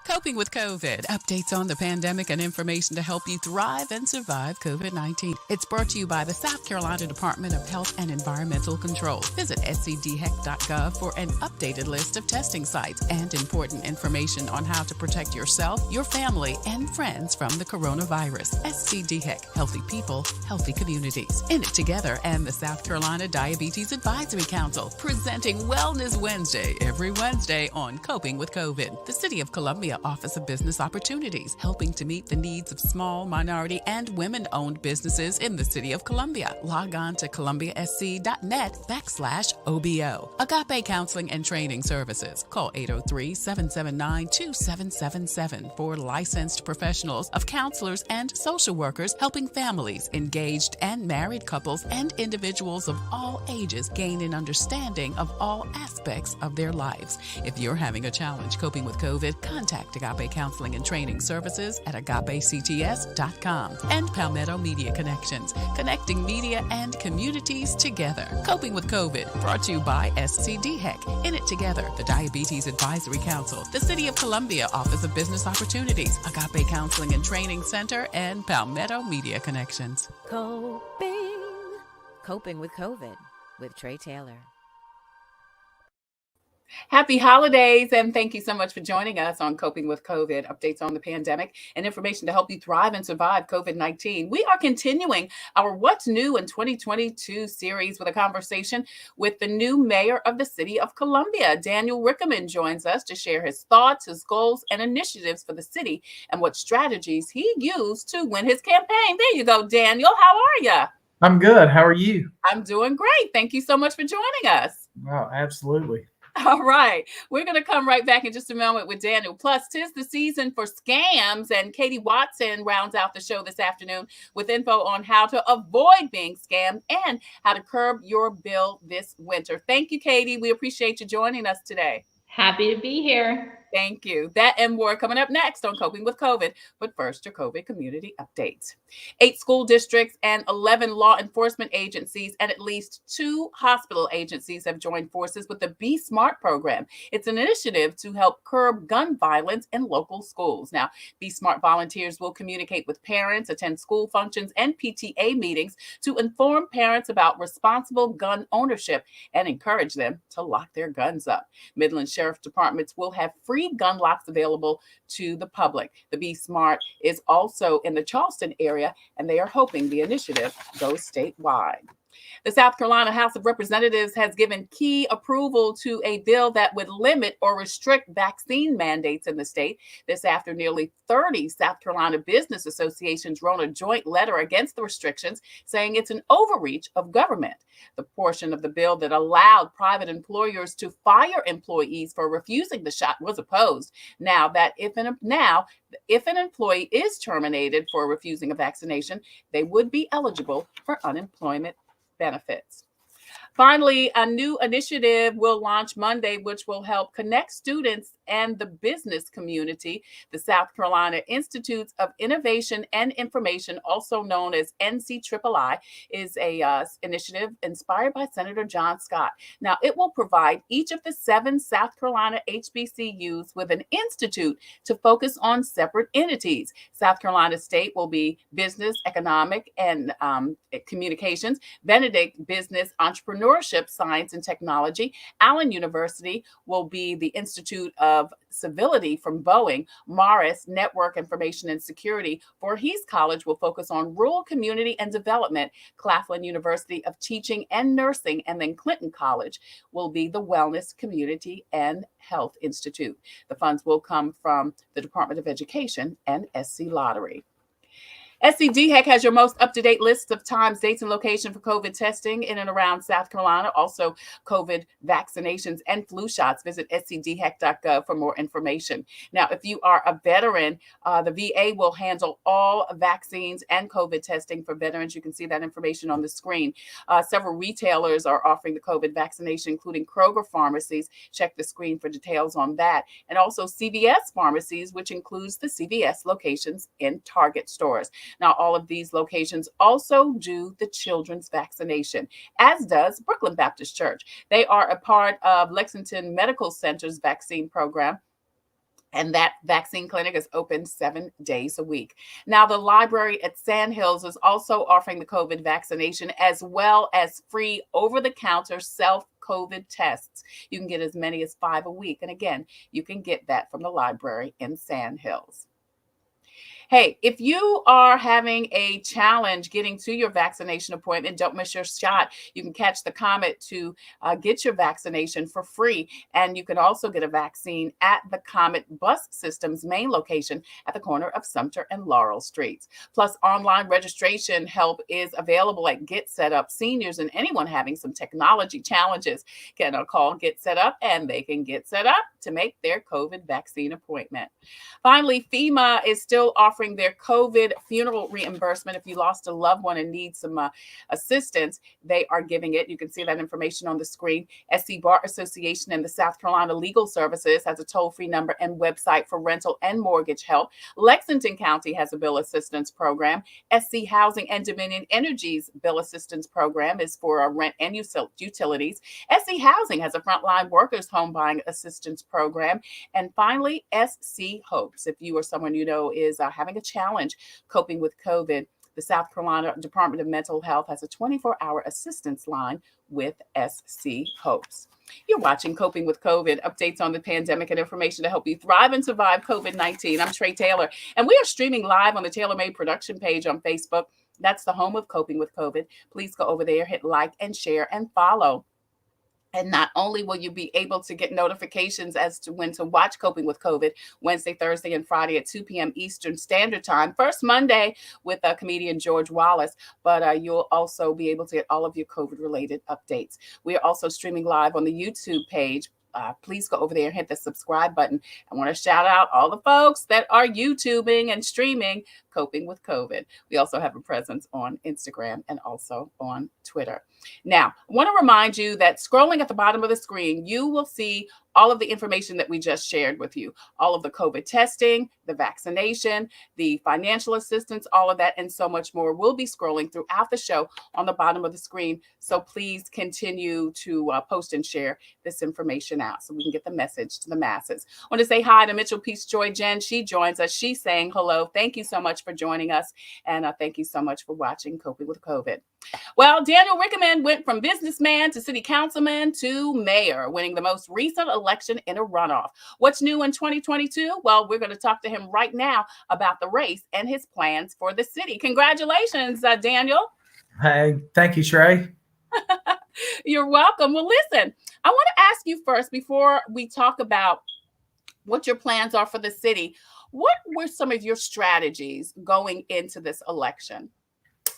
Coping with COVID, updates on the pandemic and information to help you thrive and survive COVID-19. It's brought to you by the South Carolina Department of Health and Environmental Control. Visit scdheck.gov for an updated list of testing sites and important information on how to protect yourself, your family, and friends from the coronavirus. SCDHEC, healthy people, healthy communities. In it together and the South Carolina Diabetes Advisory Council, presenting Wellness Wednesday every Wednesday on Coping with COVID. The City of Columbia Office of Business Opportunities, helping to meet the needs of small, minority, and women-owned businesses in the City of Columbia. Log on to columbiasc.net/OBO. Agape Counseling and Training Services. Call 803-779-2777 for licensed professionals of counselors and social workers helping families, engaged and married couples, and individuals of all ages gain an understanding of all aspects of their lives. If you're having a challenge coping with COVID, contact Agape Counseling and Training Services at agapects.com. And Palmetto Media Connections, connecting media and communities together. Coping with COVID, brought to you by SCDHEC. In it together, the Diabetes Advisory Council, the City of Columbia Office of Business Opportunities, Agape Counseling and Training Center, and Palmetto Media Connections. Coping with COVID with Tre Tailor. Happy holidays, and thank you so much for joining us on Coping with COVID, updates on the pandemic and information to help you thrive and survive COVID-19. We are continuing our What's New in 2022 series with a conversation with the new mayor of the City of Columbia. Daniel Rickenman joins us to share his thoughts, his goals, and initiatives for the city and what strategies he used to win his campaign. There you go, Daniel. How are you? I'm good. How are you? I'm doing great. Thank you so much for joining us. Oh, absolutely. All right. We're going to come right back in just a moment with Daniel. Plus, 'tis the season for scams, and Katie Watson rounds out the show this afternoon with info on how to avoid being scammed and how to curb your bill this winter. Thank you, Katie. We appreciate you joining us today. Happy to be here. Thank you. That and more coming up next on Coping with COVID. But first, your COVID community updates. 8 school districts and 11 law enforcement agencies and at least 2 hospital agencies have joined forces with the Be Smart program. It's an initiative to help curb gun violence in local schools. Now, Be Smart volunteers will communicate with parents, attend school functions and PTA meetings to inform parents about responsible gun ownership and encourage them to lock their guns up. Midland Sheriff Departments will have free gun locks available to the public. The Be Smart is also in the Charleston area, and they are hoping the initiative goes statewide. The South Carolina House of Representatives has given key approval to a bill that would limit or restrict vaccine mandates in the state. This after nearly 30 South Carolina business associations wrote a joint letter against the restrictions, saying it's an overreach of government. The portion of the bill that allowed private employers to fire employees for refusing the shot was opposed. Now, if an employee is terminated for refusing a vaccination, they would be eligible for unemployment benefits. Finally, a new initiative will launch Monday, which will help connect students and the business community. The South Carolina Institutes of Innovation and Information, also known as NCIII, is a initiative inspired by Senator John Scott. Now, it will provide each of the 7 South Carolina HBCUs with an institute to focus on separate entities. South Carolina State will be business, economic, and communications. Benedict, business, entrepreneurship, science, and technology. Allen University will be the Institute of Civility from Boeing. Morris, Network, Information, and Security. Voorhees College will focus on rural community and development. Claflin University of Teaching and Nursing. And then Clinton College will be the Wellness, Community, and Health Institute. The funds will come from the Department of Education and SC Lottery. SCDHEC has your most up-to-date list of times, dates, and location for COVID testing in and around South Carolina. Also, COVID vaccinations and flu shots. Visit scdheck.gov for more information. Now, if you are a veteran, the VA will handle all vaccines and COVID testing for veterans. You can see that information on the screen. Several retailers are offering the COVID vaccination, including Kroger pharmacies. Check the screen for details on that. And also CVS pharmacies, which includes the CVS locations in Target stores. Now, all of these locations also do the children's vaccination, as does Brooklyn Baptist Church. They are a part of Lexington Medical Center's vaccine program. And that vaccine clinic is open 7 days a week. Now, the library at Sandhills is also offering the COVID vaccination as well as free over-the-counter self-COVID tests. You can get as many as 5 a week. And again, you can get that from the library in Sandhills. Hey, if you are having a challenge getting to your vaccination appointment, don't miss your shot. You can catch the Comet to get your vaccination for free. And you can also get a vaccine at the Comet Bus System's main location at the corner of Sumter and Laurel Streets. Plus, online registration help is available at Get Set Up. Seniors and anyone having some technology challenges can call Get Set Up, and they can get set up to make their COVID vaccine appointment. Finally, FEMA is still offering their COVID funeral reimbursement. If you lost a loved one and need some assistance, they are giving it. You can see that information on the screen. SC Bar Association and the South Carolina Legal Services has a toll-free number and website for rental and mortgage help. Lexington County has a bill assistance program. SC Housing and Dominion Energy's bill assistance program is for rent and utilities. SC Housing has a frontline workers home buying assistance program. And finally, SC Hopes. If you or someone you know is having a challenge coping with COVID, the South Carolina Department of Mental Health has a 24-hour assistance line with SC Hopes. You're watching Coping with COVID, updates on the pandemic and information to help you thrive and survive COVID-19. I'm Tre Tailor, and we are streaming live on the Tailor Made production page on Facebook. That's the home of Coping with COVID. Please go over there, hit like and share and follow. And not only will you be able to get notifications as to when to watch Coping with COVID Wednesday, Thursday, and Friday at 2 p.m. Eastern Standard Time, first Monday with comedian George Wallace, but you'll also be able to get all of your COVID-related updates. We are also streaming live on the YouTube page. Please go over there and hit the subscribe button. I want to shout out all the folks that are YouTubing and streaming Coping with COVID. We also have a presence on Instagram and also on Twitter. Now, I want to remind you that scrolling at the bottom of the screen, you will see all of the information that we just shared with you, all of the COVID testing, the vaccination, the financial assistance, all of that, and so much more. We'll be scrolling throughout the show on the bottom of the screen. So please continue to post and share this information out so we can get the message to the masses. I want to say hi to Mitchell Peace Joy Jen. She joins us. She's saying hello. Thank you so much for joining us. And thank you so much for watching Coping with COVID. Well, Daniel Rickenman went from businessman to city councilman to mayor, winning the most recent election in a runoff. What's new in 2022? Well, we're going to talk to him right now about the race and his plans for the city. Congratulations, Daniel. Hey, thank you, Tre. You're welcome. Well, listen, I want to ask you first, before we talk about what your plans are for the city, what were some of your strategies going into this election?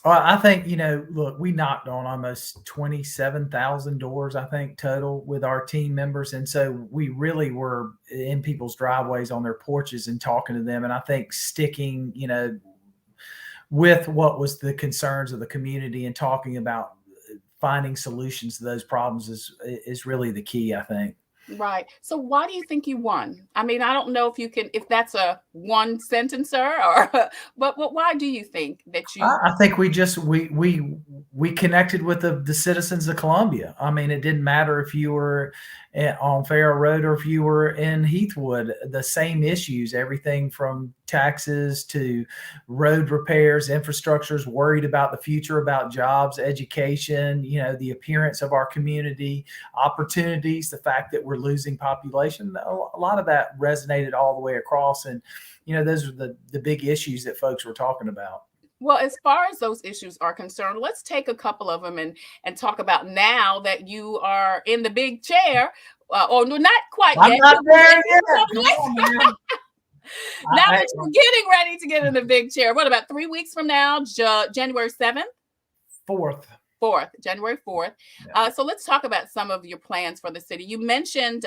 Well, I think, look, we knocked on almost 27,000 doors, I think, total with our team members. And so we really were in people's driveways on their porches and talking to them. And I think sticking, with what was the concerns of the community and talking about finding solutions to those problems is really the key, I think. Right. So why do you think you won? I mean, I don't know if that's a one sentencer or, but why do you think that you? I think we connected with the citizens of Columbia. I mean, it didn't matter if you were on Farrell Road or if you were in Heathwood, the same issues, everything from taxes to road repairs, infrastructures, worried about the future, about jobs, education, the appearance of our community, opportunities, the fact that we're losing population. A lot of that resonated all the way across. And, those are the big issues that folks were talking about. Well, as far as those issues are concerned, let's take a couple of them and talk about now that you are in the big chair. Or no, not quite I'm yet. not there yet. Now that you're getting ready to get in the big chair, what about 3 weeks from now, January 7th? 4th, January 4th. Yeah. So let's talk about some of your plans for the city. You mentioned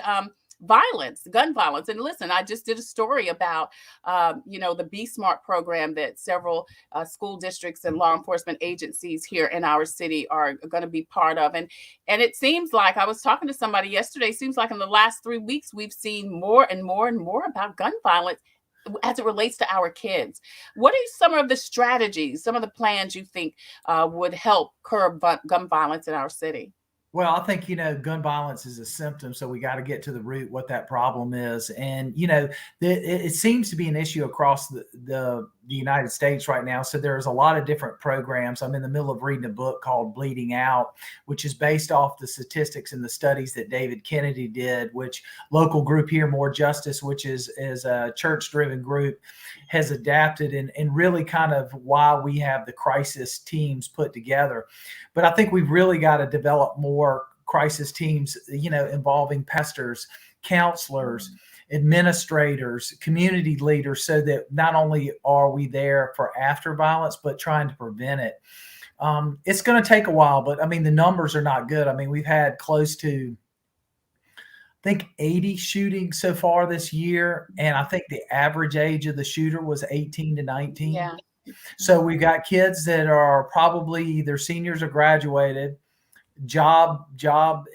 gun violence. And listen, I just did a story about, the Be Smart program that several school districts and law enforcement agencies here in our city are going to be part of. And it seems like, I was talking to somebody yesterday, seems like in the last 3 weeks, we've seen more and more and more about gun violence as it relates to our kids. What are some of the strategies, some of the plans you think would help curb gun violence in our city? Well, I think, gun violence is a symptom. So we got to get to the root what that problem is. And, it seems to be an issue across the United States right now. So there's a lot of different programs. I'm in the middle of reading a book called Bleeding Out, which is based off the statistics and the studies that David Kennedy did, which local group here, More Justice, which is a church-driven group, has adapted and really kind of why we have the crisis teams put together. But I think we've really got to develop more crisis teams, involving pastors, counselors, administrators, community leaders, so that not only are we there for after violence, but trying to prevent it. It's going to take a while, but I mean, the numbers are not good. I mean, we've had close to, I think, 80 shootings so far this year. And I think the average age of the shooter was 18 to 19. Yeah. So we've got kids that are probably either seniors or graduated. Job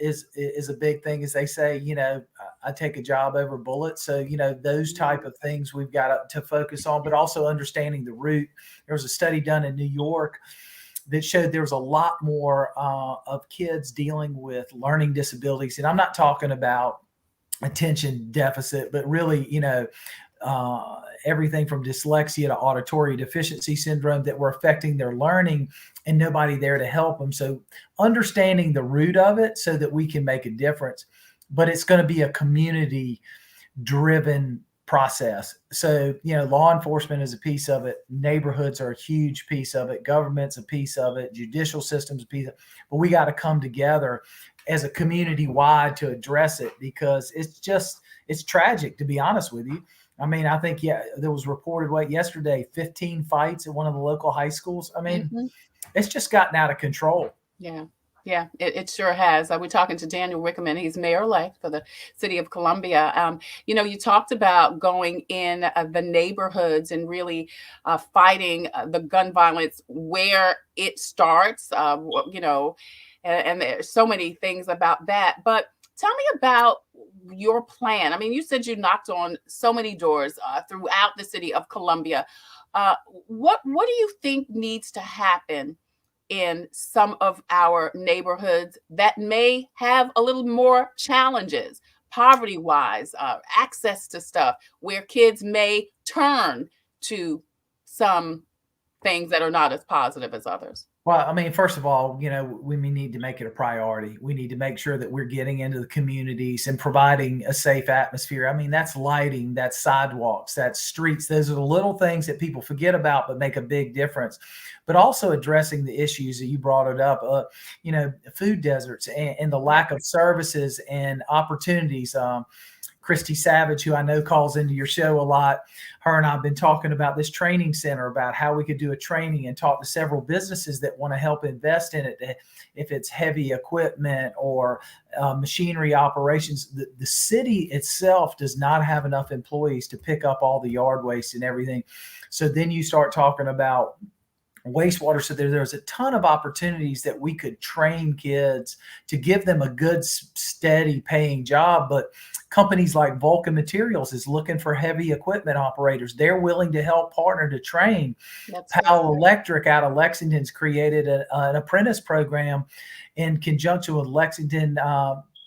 is a big thing, as they say, I take a job over bullets. So, those type of things we've got to focus on, but also understanding the root. There was a study done in New York that showed there was a lot more of kids dealing with learning disabilities. And I'm not talking about attention deficit, but really, everything from dyslexia to auditory deficiency syndrome that were affecting their learning and nobody there to help them. So understanding the root of it so that we can make a difference, but it's going to be a community driven process. So, law enforcement is a piece of it. Neighborhoods are a huge piece of it. Government's a piece of it. Judicial system's a piece of it. But we got to come together as a community wide to address it, because it's tragic, to be honest with you. I mean, I think, there was reported yesterday, 15 fights at one of the local high schools. I mean, It's just gotten out of control. Yeah. Yeah, it sure has. We're talking to Daniel Rickenman. He's mayor elect for the city of Columbia. You talked about going in the neighborhoods and really fighting the gun violence where it starts, and there's so many things about that. But tell me about your plan. I mean, you said you knocked on so many doors throughout the city of Columbia. What do you think needs to happen in some of our neighborhoods that may have a little more challenges, poverty-wise, access to stuff, where kids may turn to some things that are not as positive as others? Well, I mean, first of all, we need to make it a priority. We need to make sure that we're getting into the communities and providing a safe atmosphere. I mean, that's lighting, that's sidewalks, that's streets. Those are the little things that people forget about, but make a big difference. But also addressing the issues that you brought it up, food deserts and the lack of services and opportunities. Christy Savage, who I know calls into your show a lot, her and I have been talking about this training center, about how we could do a training and talk to several businesses that want to help invest in it. If it's heavy equipment or machinery operations, the city itself does not have enough employees to pick up all the yard waste and everything. So then you start talking about wastewater. So there's a ton of opportunities that we could train kids to give them a good, steady paying job. But companies like Vulcan Materials is looking for heavy equipment operators. They're willing to help partner to train. Powell Electric out of Lexington's created an apprentice program in conjunction with Lexington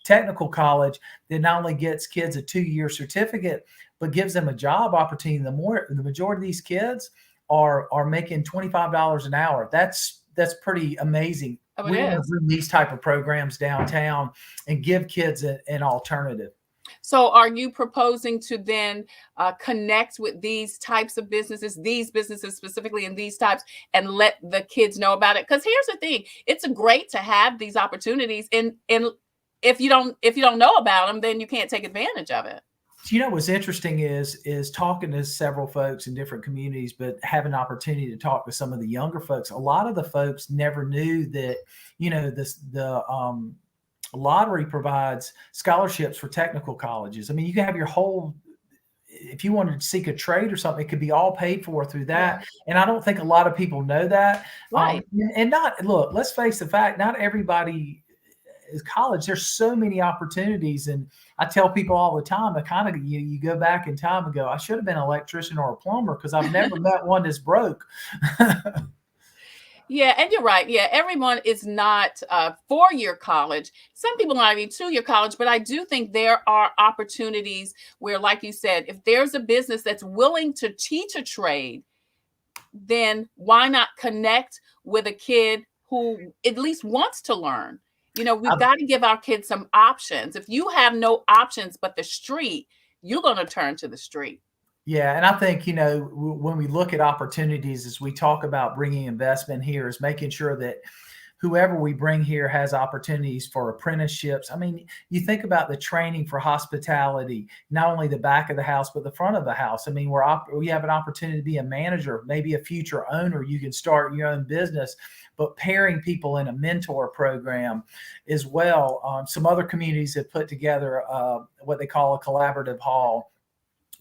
Technical College that not only gets kids a 2-year certificate, but gives them a job opportunity. The majority of these kids are making $25 an hour. That's pretty amazing. We want to bring these type of programs downtown and give kids an alternative. So are you proposing to then connect with these types of businesses, these businesses specifically in these types, and let the kids know about it? Because here's the thing, it's great to have these opportunities, and if you don't know about them, then you can't take advantage of it. What's interesting is talking to several folks in different communities, but having an opportunity to talk to some of the younger folks. A lot of the folks never knew that, the lottery provides scholarships for technical colleges. I mean, you can have your whole, if you wanted to seek a trade or something, it could be all paid for through that. And I don't think a lot of people know that. Right. Look, let's face the fact, not everybody is college. There's so many opportunities. And I tell people all the time, you go back in time and go, I should have been an electrician or a plumber, because I've never met one that's broke. Yeah, and you're right. Yeah, everyone is not four-year college. Some people might be two-year college, but I do think there are opportunities where, like you said, if there's a business that's willing to teach a trade, then why not connect with a kid who at least wants to learn? We've got to give our kids some options. If you have no options but the street, you're going to turn to the street. Yeah, and I think, when we look at opportunities as we talk about bringing investment here, is making sure that whoever we bring here has opportunities for apprenticeships. I mean, you think about the training for hospitality, not only the back of the house, but the front of the house. I mean, we have an opportunity to be a manager, maybe a future owner. You can start your own business, but pairing people in a mentor program as well. Some other communities have put together what they call a collaborative hall,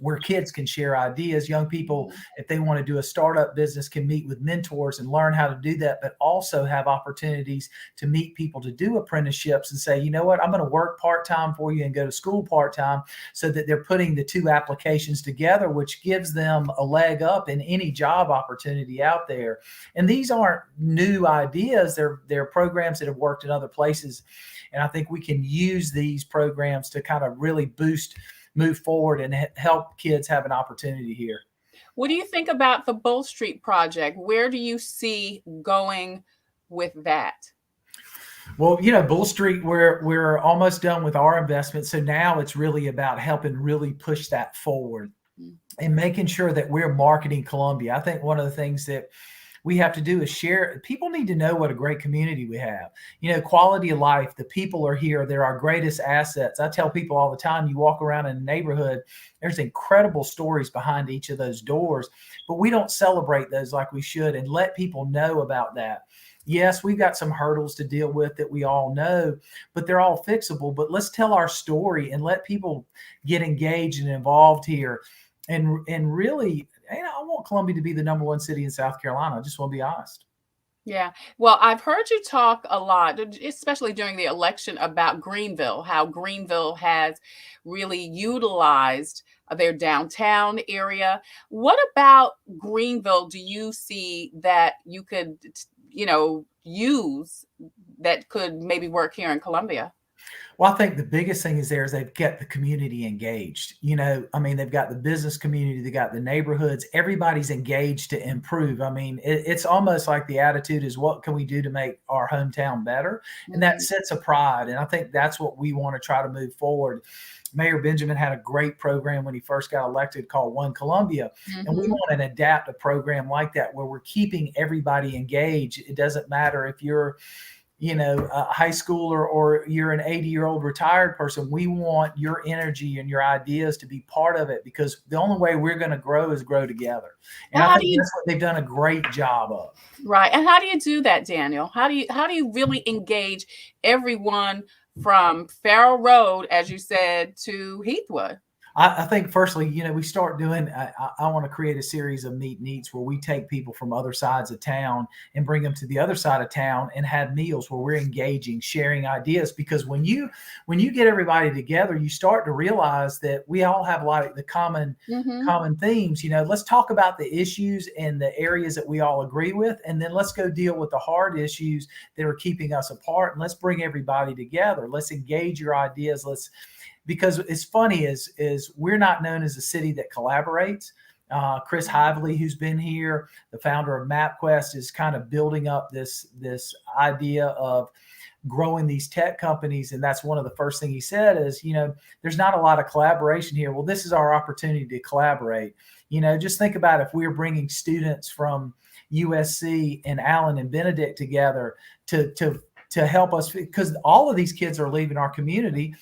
where kids can share ideas. Young people, if they want to do a startup business, can meet with mentors and learn how to do that, but also have opportunities to meet people to do apprenticeships and say, you know what, I'm going to work part-time for you and go to school part-time, so that they're putting the two applications together, which gives them a leg up in any job opportunity out there. And these aren't new ideas. They're programs that have worked in other places. And I think we can use these programs to kind of really move forward and help kids have an opportunity here. What do you think about the Bull Street project? Where do you see going with that? Well, Bull Street, we're almost done with our investment. So now it's really about helping really push that forward and making sure that we're marketing Columbia. I think one of the things that we have to do is share. People need to know what a great community we have. Quality of life, the people are here. They're our greatest assets. I tell people all the time, you walk around in a neighborhood, there's incredible stories behind each of those doors, but we don't celebrate those like we should and let people know about that. Yes, we've got some hurdles to deal with that we all know, but they're all fixable. But let's tell our story and let people get engaged and involved here. And really, I want Columbia to be the number one city in South Carolina. I just want to be honest. Yeah. Well, I've heard you talk a lot, especially during the election, about Greenville, how Greenville has really utilized their downtown area. What about Greenville do you see that you could, use that could maybe work here in Columbia? Well, I think the biggest thing is they've got the community engaged. They've got the business community, they got the neighborhoods, everybody's engaged to improve. It's almost like the attitude is, what can we do to make our hometown better? And that sense of pride. And I think that's what we want to try to move forward. Mayor Benjamin had a great program when he first got elected called One Columbia. And we want to adapt a program like that where we're keeping everybody engaged. It doesn't matter if you're a high schooler or you're an 80-year-old retired person. We want your energy and your ideas to be part of it, because the only way we're going to grow is grow together. And I think that's what they've done a great job of. Right. And how do you do that, Daniel? How do you really engage everyone from Farrell Road, as you said, to Heathwood? I think firstly, we start doing, I want to create a series of meet and eats where we take people from other sides of town and bring them to the other side of town and have meals where we're engaging, sharing ideas. Because when you get everybody together, you start to realize that we all have a lot of the common themes. Let's talk about the issues and the areas that we all agree with, and then let's go deal with the hard issues that are keeping us apart. And let's bring everybody together. Let's engage your ideas. Because it's funny is we're not known as a city that collaborates. Chris Hively, who's been here, the founder of MapQuest, is kind of building up this idea of growing these tech companies. And that's one of the first things he said is, there's not a lot of collaboration here. Well, this is our opportunity to collaborate. Just think about if we're bringing students from USC and Allen and Benedict together to help us, because all of these kids are leaving our community.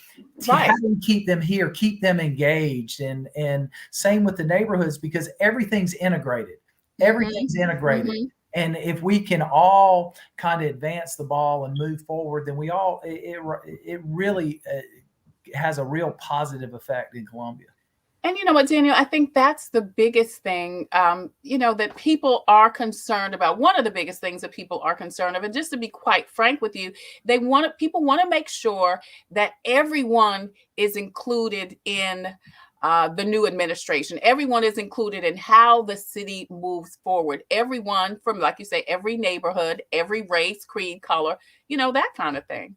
Right. How do we keep them here, keep them engaged? And same with the neighborhoods, because everything's integrated. Everything's integrated. And if we can all kind of advance the ball and move forward, then it really has a real positive effect in Columbia. And you know what, Daniel, I think that's the biggest thing, that people are concerned about. One of the biggest things that people are concerned of, and just to be quite frank with you, people want to make sure that everyone is included in the new administration. Everyone is included in how the city moves forward. Everyone from, like you say, every neighborhood, every race, creed, color, that kind of thing.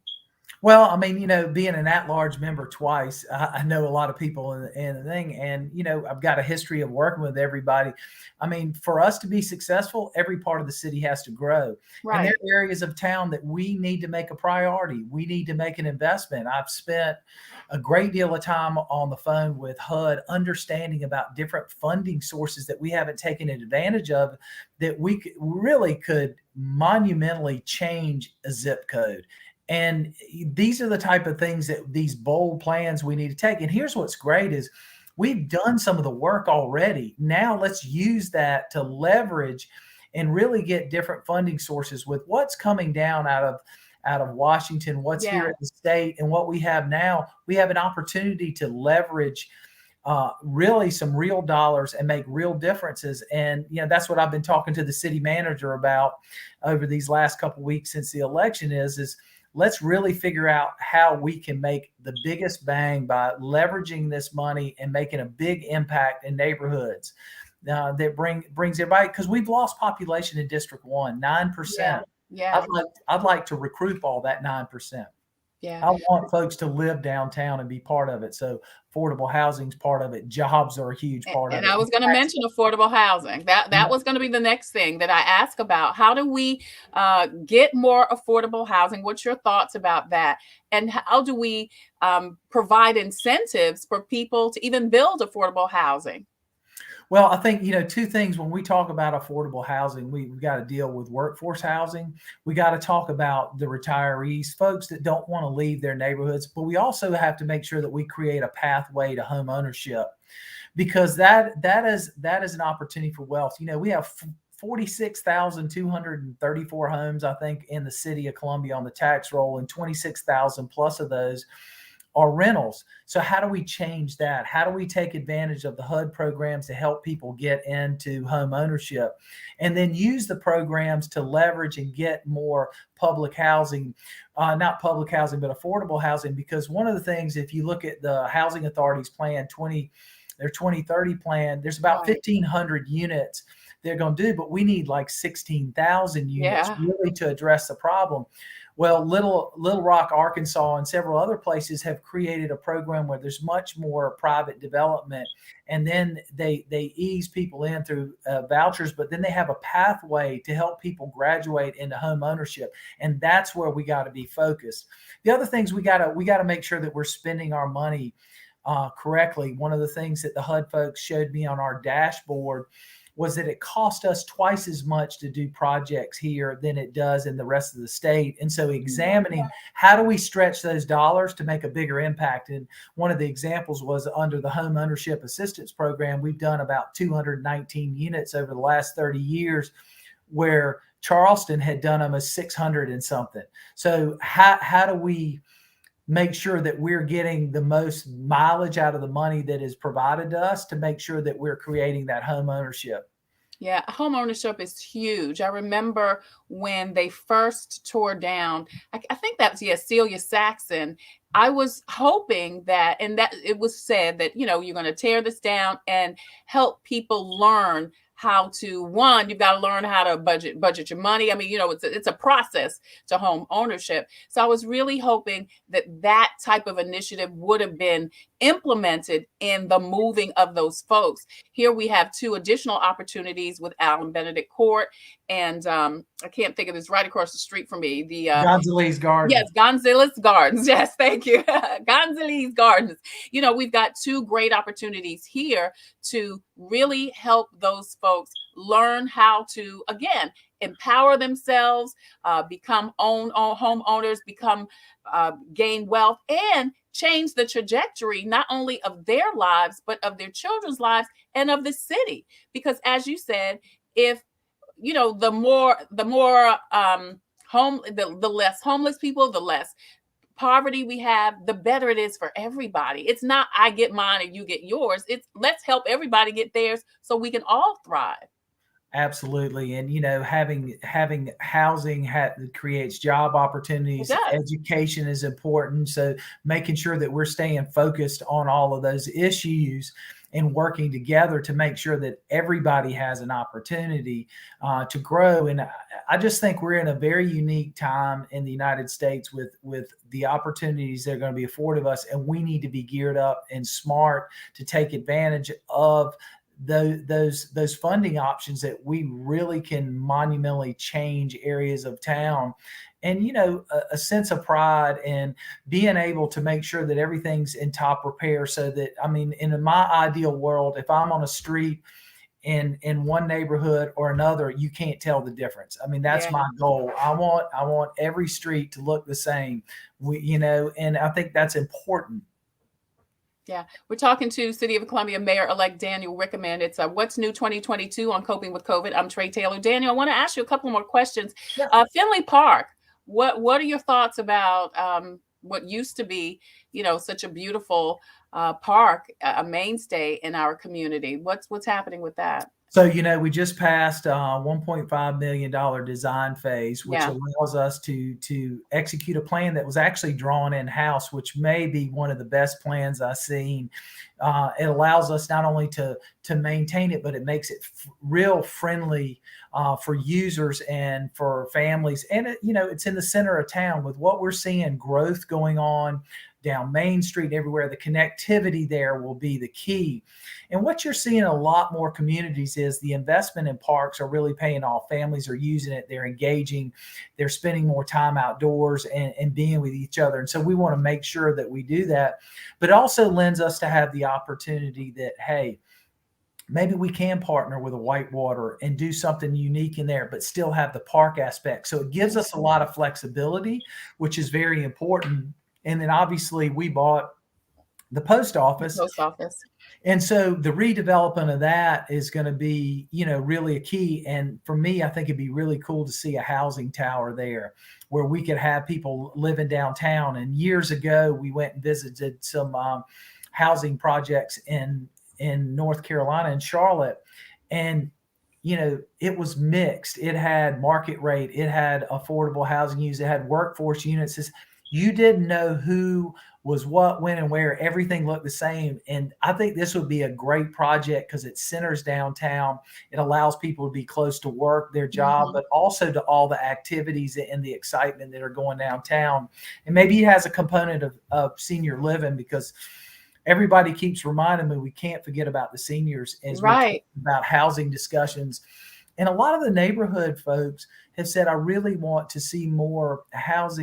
Well, I mean, being an at-large member twice, I know a lot of people in the thing, and I've got a history of working with everybody. I mean, for us to be successful, every part of the city has to grow, and there Right. are areas of town that we need to make a priority. We need to make an investment. I've spent a great deal of time on the phone with HUD, understanding about different funding sources that we haven't taken advantage of, that we really could monumentally change a zip code. And these are the type of things that these bold plans we need to take. And here's what's great is we've done some of the work already. Now let's use that to leverage and really get different funding sources with what's coming down out of Washington, what's here Yeah. at the state, and what we have now. We have an opportunity to leverage really some real dollars and make real differences. And that's what I've been talking to the city manager about over these last couple of weeks since the election is let's really figure out how we can make the biggest bang by leveraging this money and making a big impact in neighborhoods that brings everybody, because we've lost population in District 1, 9%. Yeah. I'd like to recruit all that 9%. Yeah. I want folks to live downtown and be part of it. So affordable housing is part of it. Jobs are a huge part of And it. I was going to mention affordable housing. That was going to be the next thing that I ask about. How do we get more affordable housing? What's your thoughts about that? And how do we provide incentives for people to even build affordable housing? Well, I think, two things when we talk about affordable housing, we've got to deal with workforce housing. We got to talk about the retirees, folks that don't want to leave their neighborhoods, but we also have to make sure that we create a pathway to home ownership, because that is an opportunity for wealth. We have 46,234 homes, I think, in the city of Columbia on the tax roll, and 26,000 plus of those are rentals. So how do we change that? How do we take advantage of the HUD programs to help people get into home ownership, and then use the programs to leverage and get more public housing, not public housing, but affordable housing? Because one of the things, if you look at the Housing Authority's plan, their 2030 plan, there's about 1,500 units they're going to do, but we need like 16,000 units really to address the problem. Well, Little Rock, Arkansas, and several other places have created a program where there's much more private development, and then they ease people in through vouchers, but then they have a pathway to help people graduate into home ownership, and that's where we got to be focused. The other things, we got to make sure that we're spending our money correctly. One of the things that the HUD folks showed me on our dashboard was that it cost us twice as much to do projects here than it does in the rest of the state. And so examining how do we stretch those dollars to make a bigger impact. And one of the examples was under the Home Ownership Assistance Program. We've done about 219 units over the last 30 years, where Charleston had done almost 600 and something. So how do we make sure that we're getting the most mileage out of the money that is provided to us, to make sure that we're creating that home ownership? Yeah, home ownership is huge. I remember when they first tore down, I think that's, Celia Saxon. I was hoping that, and that it was said that, you're going to tear this down and help people learn how to, you've got to learn how to budget your money. I mean, it's a process to home ownership. So I was really hoping that type of initiative would have been implemented in the moving of those folks. Here we have two additional opportunities with Allen Benedict Court, and I can't think of this, right across the street from me. The Gonzalez Gardens. Yes, Gonzalez Gardens. Yes, thank you. Gonzalez Gardens. We've got two great opportunities here to really help those folks learn how to, again, empower themselves, become homeowners, gain wealth, and change the trajectory not only of their lives, but of their children's lives and of the city. Because as you said, if the more the less homeless people, the less poverty we have, the better it is for everybody. It's not I get mine and you get yours. It's let's help everybody get theirs so we can all thrive. Absolutely. And, having housing creates job It opportunities. does. Education is important. So making sure that we're staying focused on all of those issues and working together to make sure that everybody has an opportunity to grow. And I just think we're in a very unique time in the United States with the opportunities that are going to be afforded us. And we need to be geared up and smart to take advantage of those funding options that we really can monumentally change areas of town. And a sense of pride and being able to make sure that everything's in top repair, so that, I mean, in my ideal world, if I'm on a street in one neighborhood or another, you can't tell the difference. I mean, that's Yeah. my goal. I want every street to look the same. And I think that's important. Yeah, we're talking to City of Columbia Mayor Elect Daniel Rickenman. It's What's New 2022 on Coping with COVID. I'm Tre Tailor. Daniel, I want to ask you a couple more questions. Yeah. Finley Park, what are your thoughts about what used to be, such a beautiful park, a mainstay in our community? What's happening with that? So, we just passed $1.5 million design phase, which Yeah. allows us to execute a plan that was actually drawn in-house, which may be one of the best plans I've seen. It allows us not only to maintain it, but it makes it real friendly for users and for families. And it's in the center of town. With what we're seeing, growth going on down Main Street, everywhere, the connectivity there will be the key. And what you're seeing in a lot more communities is the investment in parks are really paying off. Families are using it, they're engaging, they're spending more time outdoors and being with each other. And so we want to make sure that we do that. But it also lends us to have the opportunity that, hey, maybe we can partner with a Whitewater and do something unique in there, but still have the park aspect. So it gives us a lot of flexibility, which is very important. And then obviously we bought the post office. Post office. And so the redevelopment of that is going to be, really a key. And for me, I think it'd be really cool to see a housing tower there where we could have people living downtown. And years ago, we went and visited some housing projects in North Carolina and Charlotte. And it was mixed. It had market rate, it had affordable housing use, it had workforce units. You didn't know who was what, when, and where. Everything looked the same. And I think this would be a great project because it centers downtown. It allows people to be close to work, their job, but also to all the activities and the excitement that are going downtown. And maybe it has a component of senior living, because everybody keeps reminding me we can't forget about the seniors as we're talking about housing discussions. And a lot of the neighborhood folks have said, I really want to see more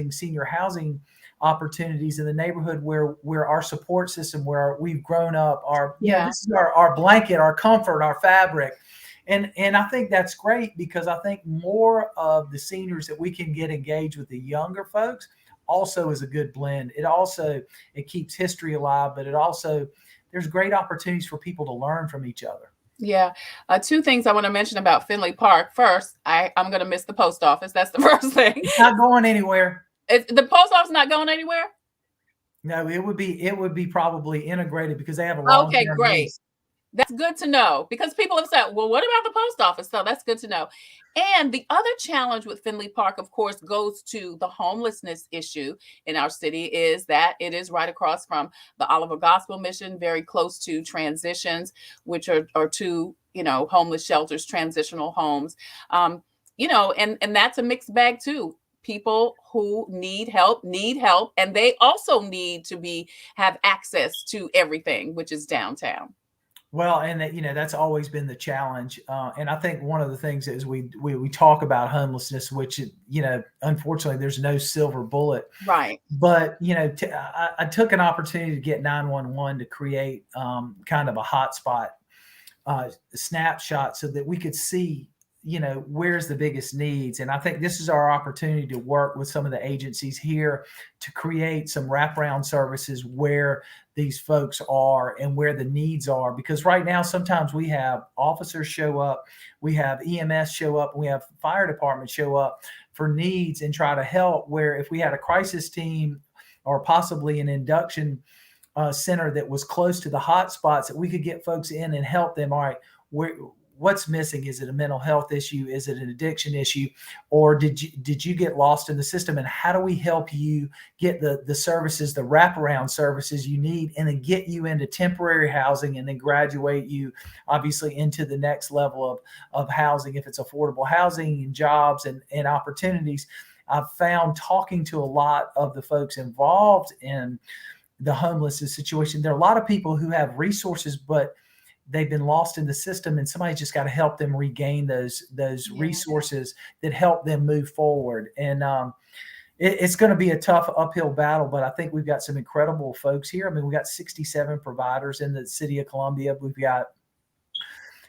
senior housing opportunities in the neighborhood where our support system, where we've grown up, this is our blanket, our comfort, our fabric. And I think that's great, because I think more of the seniors that we can get engaged with the younger folks also is a good blend. It keeps history alive, but there's great opportunities for people to learn from each other. Yeah. Two things I want to mention about Finley Park. First, I'm going to miss the post office. That's the first thing. It's not going anywhere. The post office not going anywhere? No, it would be probably integrated because they have a long-term Okay, great. lease. That's good to know, because people have said, well, what about the post office? So that's good to know. And the other challenge with Finley Park, of course, goes to the homelessness issue in our city, is that it is right across from the Oliver Gospel Mission, very close to Transitions, which are two, homeless shelters, transitional homes, and that's a mixed bag too. People who need help, and they also need to have access to everything, which is downtown. Well, and that's always been the challenge. And I think one of the things is we talk about homelessness, which, unfortunately there's no silver bullet. Right. But, I took an opportunity to get 911 to create kind of a hotspot snapshot so that we could see, where's the biggest needs. And I think this is our opportunity to work with some of the agencies here to create some wraparound services where these folks are and where the needs are. Because right now, sometimes we have officers show up, we have EMS show up, we have fire department show up for needs and try to help, where if we had a crisis team or possibly an induction center that was close to the hot spots, that we could get folks in and help them. All right, what's missing? Is it a mental health issue? Is it an addiction issue? Or did you get lost in the system? And how do we help you get the services, the wraparound services you need, and then get you into temporary housing and then graduate you obviously into the next level of housing, if it's affordable housing and jobs and opportunities. I've found, talking to a lot of the folks involved in the homelessness situation, there are a lot of people who have resources, but they've been lost in the system, and somebody's just got to help them regain those resources that help them move forward. And it's going to be a tough uphill battle, but I think we've got some incredible folks here. I mean, we got 67 providers in the city of Columbia. We've got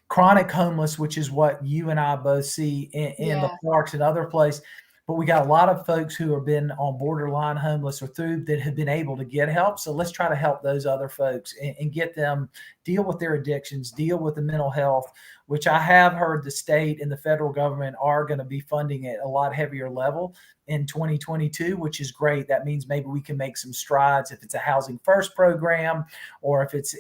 chronic homeless, which is what you and I both see in the parks and other places. But we got a lot of folks who have been on borderline homeless or through that have been able to get help. So let's try to help those other folks and get them deal with their addictions, deal with the mental health, which I have heard the state and the federal government are going to be funding at a lot heavier level in 2022, which is great. That means maybe we can make some strides if it's a Housing First program or if it's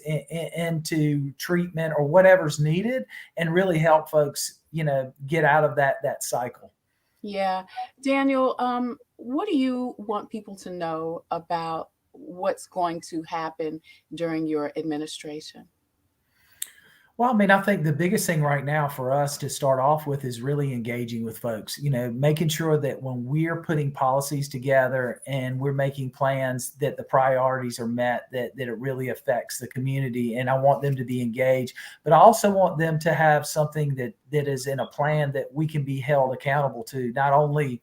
into treatment or whatever's needed, and really help folks, get out of that cycle. Yeah. Daniel, what do you want people to know about what's going to happen during your administration? Well, I mean, I think the biggest thing right now for us to start off with is really engaging with folks, making sure that when we're putting policies together and we're making plans, that the priorities are met, that it really affects the community. And I want them to be engaged, but I also want them to have something that is in a plan that we can be held accountable to, not only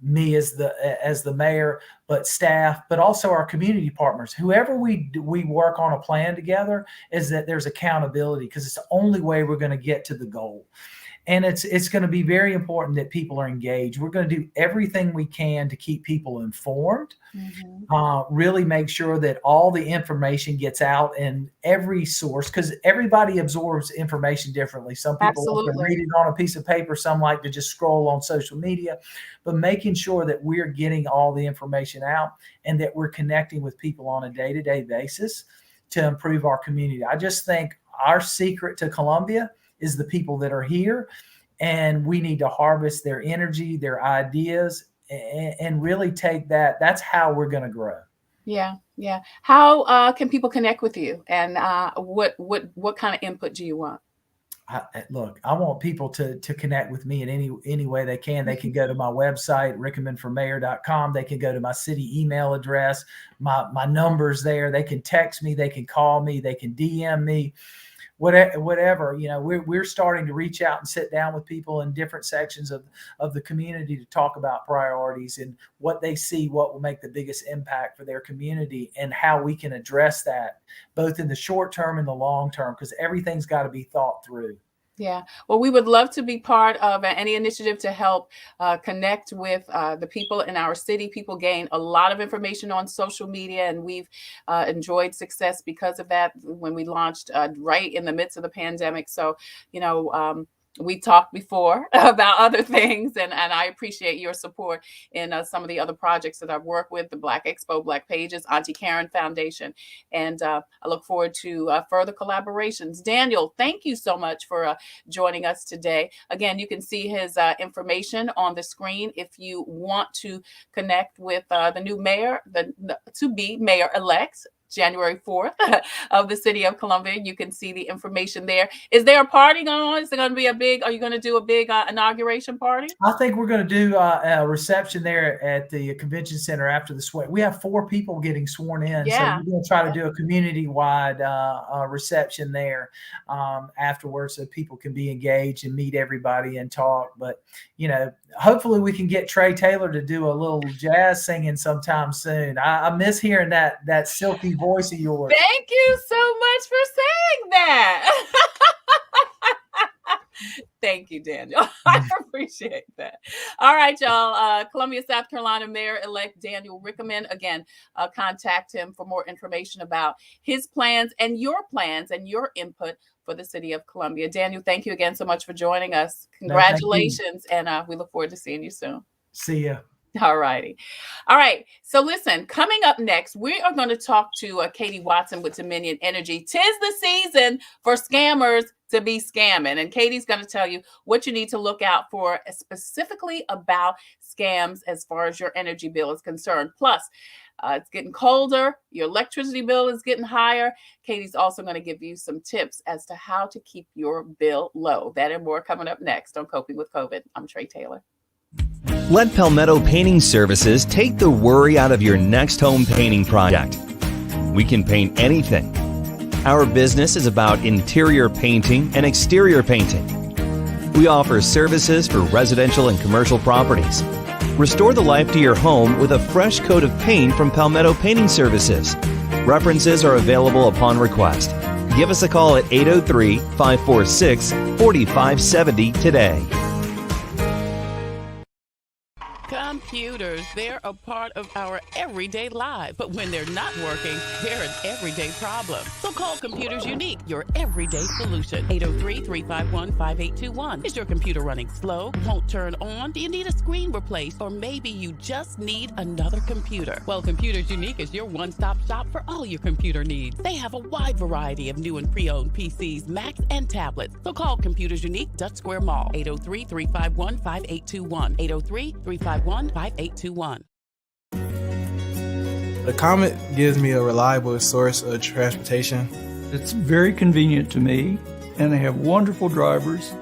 me as the mayor, but staff, but also our community partners. Whoever we work on a plan together, is that there's accountability, because it's the only way we're going to get to the goal. And it's going to be very important that people are engaged. We're going to do everything we can to keep people informed, really make sure that all the information gets out in every source, because everybody absorbs information differently. Some people like to read it on a piece of paper, some like to just scroll on social media, but making sure that we're getting all the information out and that we're connecting with people on a day-to-day basis to improve our community. I just think our secret to Columbia is the people that are here, and we need to harvest their energy, their ideas, and really take that. That's how we're going to grow. Yeah. Yeah. How can people connect with you, and what kind of input do you want? Look, I want people to connect with me in any way they can. They can go to my website, rickenmanformayor.com. They can go to my city email address, my number's there. They can text me, they can call me, they can DM me. Whatever, we're starting to reach out and sit down with people in different sections of the community to talk about priorities and what they see, what will make the biggest impact for their community, and how we can address that both in the short term and the long term, because everything's got to be thought through. Yeah. Well, we would love to be part of any initiative to help connect with the people in our city. People gain a lot of information on social media, and we've enjoyed success because of that when we launched right in the midst of the pandemic. So, we talked before about other things, and I appreciate your support in some of the other projects that I've worked with, the Black Expo, Black Pages, Auntie Karen Foundation, and I look forward to further collaborations. Daniel, thank you so much for joining us today. Again, you can see his information on the screen if you want to connect with the new mayor, the to-be Mayor-elect January 4th of the city of Columbia. You can see the information there. Is there a party going on? Is there going to be are you going to do a big inauguration party? I think we're going to do a reception there at the convention center after the sweat. We have 4 people getting sworn in. Yeah. So we're going to try to do a community-wide reception there afterwards, so people can be engaged and meet everybody and talk. But, hopefully we can get Tre Tailor to do a little jazz singing sometime soon. I miss hearing that silky voice of yours. Thank you so much for saying that. Thank you, Daniel. I appreciate that. All right, y'all. Columbia, South Carolina Mayor-elect Daniel Rickenman. Again, contact him for more information about his plans and your input for the city of Columbia. Daniel, thank you again so much for joining us. Congratulations, and we look forward to seeing you soon. See ya. All righty. All right. So listen, coming up next, we are going to talk to Katie Watson with Dominion Energy. 'Tis the season for scammers to be scamming. And Katie's going to tell you what you need to look out for specifically about scams as far as your energy bill is concerned. Plus, it's getting colder. Your electricity bill is getting higher. Katie's also going to give you some tips as to how to keep your bill low. That and more coming up next on Coping with COVID. I'm Tre Tailor. Let Palmetto Painting Services take the worry out of your next home painting project. We can paint anything. Our business is about interior painting and exterior painting. We offer services for residential and commercial properties. Restore the life to your home with a fresh coat of paint from Palmetto Painting Services. References are available upon request. Give us a call at 803-546-4570 today. Computers, they're a part of our everyday life. But when they're not working, they're an everyday problem. So call Computers Unique, your everyday solution. 803-351-5821. Is your computer running slow? Won't turn on? Do you need a screen replaced? Or maybe you just need another computer? Well, Computers Unique is your one-stop shop for all your computer needs. They have a wide variety of new and pre-owned PCs, Macs, and tablets. So call Computers Unique, Dutch Square Mall. 803-351-5821. 803-351-5821. The Comet gives me a reliable source of transportation. It's very convenient to me, and they have wonderful drivers.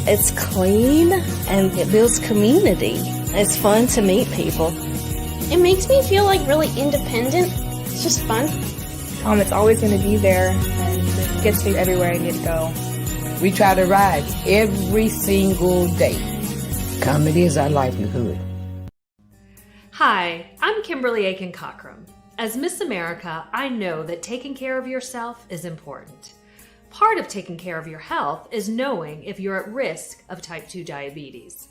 It's clean, and it builds community. It's fun to meet people. It makes me feel like really independent. It's just fun. It's always going to be there, and it gets me everywhere I need to go. We try to ride every single day. Comedy is our livelihood. Hi, I'm Kimberly Aiken-Cochran. As Miss America, I know that taking care of yourself is important. Part of taking care of your health is knowing if you're at risk of type 2 diabetes.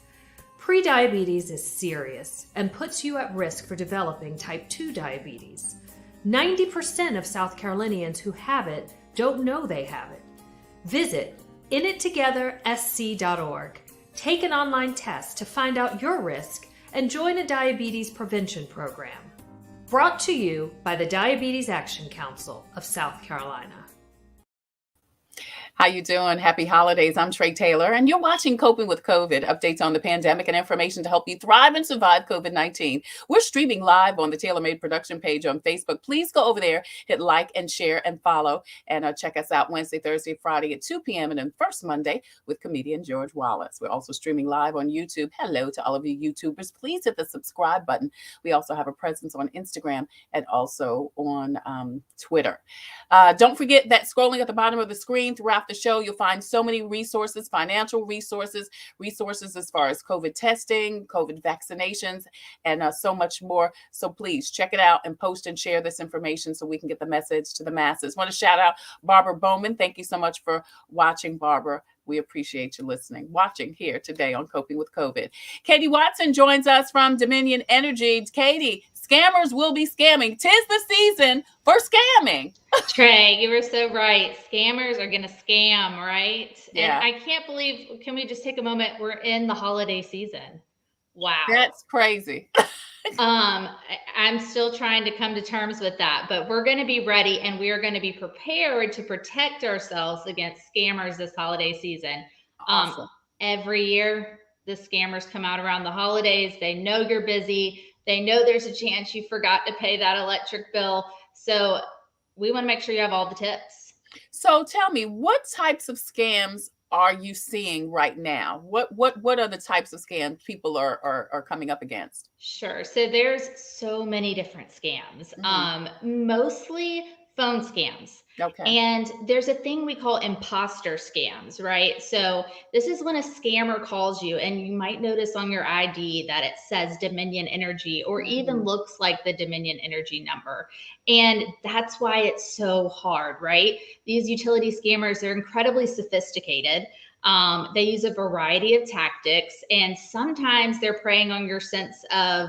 Prediabetes is serious and puts you at risk for developing type 2 diabetes. 90% of South Carolinians who have it don't know they have it. Visit inittogethersc.org. Take an online test to find out your risk and join a diabetes prevention program. Brought to you by the Diabetes Action Council of South Carolina. How you doing? Happy holidays. I'm Tre Tailor, and you're watching Coping with COVID, updates on the pandemic and information to help you thrive and survive COVID-19. We're streaming live on the Tailor Made production page on Facebook. Please go over there, hit like and share and follow, and check us out Wednesday, Thursday, Friday at 2 p.m. and then first Monday with comedian George Wallace. We're also streaming live on YouTube. Hello to all of you YouTubers. Please hit the subscribe button. We also have a presence on Instagram and also on Twitter. Don't forget that scrolling at the bottom of the screen throughout the show, you'll find so many resources, financial resources as far as COVID testing, COVID vaccinations, and so much more. So please check it out and post and share this information so we can get the message to the masses. I want to shout out Barbara Bowman. Thank you so much for watching, Barbara. We appreciate you watching here today on Coping with COVID. Katie Watson joins us from Dominion Energy. Katie, scammers will be scamming. 'Tis the season for scamming. Tre, you were so right. Scammers are going to scam, right? Yeah. And I can't believe, can we just take a moment? We're in the holiday season. Wow. That's crazy. I'm still trying to come to terms with that, but we're going to be ready and we are going to be prepared to protect ourselves against scammers this holiday season. Awesome. Every year, the scammers come out around the holidays. They know you're busy. They know there's a chance you forgot to pay that electric bill. So we want to make sure you have all the tips. So tell me, what types of scams are you seeing right now? What are the types of scams people are coming up against? Sure. So there's so many different scams, mostly phone scams. Okay. And there's a thing we call imposter scams, right? So this is when a scammer calls you and you might notice on your ID that it says Dominion Energy or even looks like the Dominion Energy number. And that's why it's so hard, right? These utility scammers, they're incredibly sophisticated. They use a variety of tactics, and sometimes they're preying on your sense of,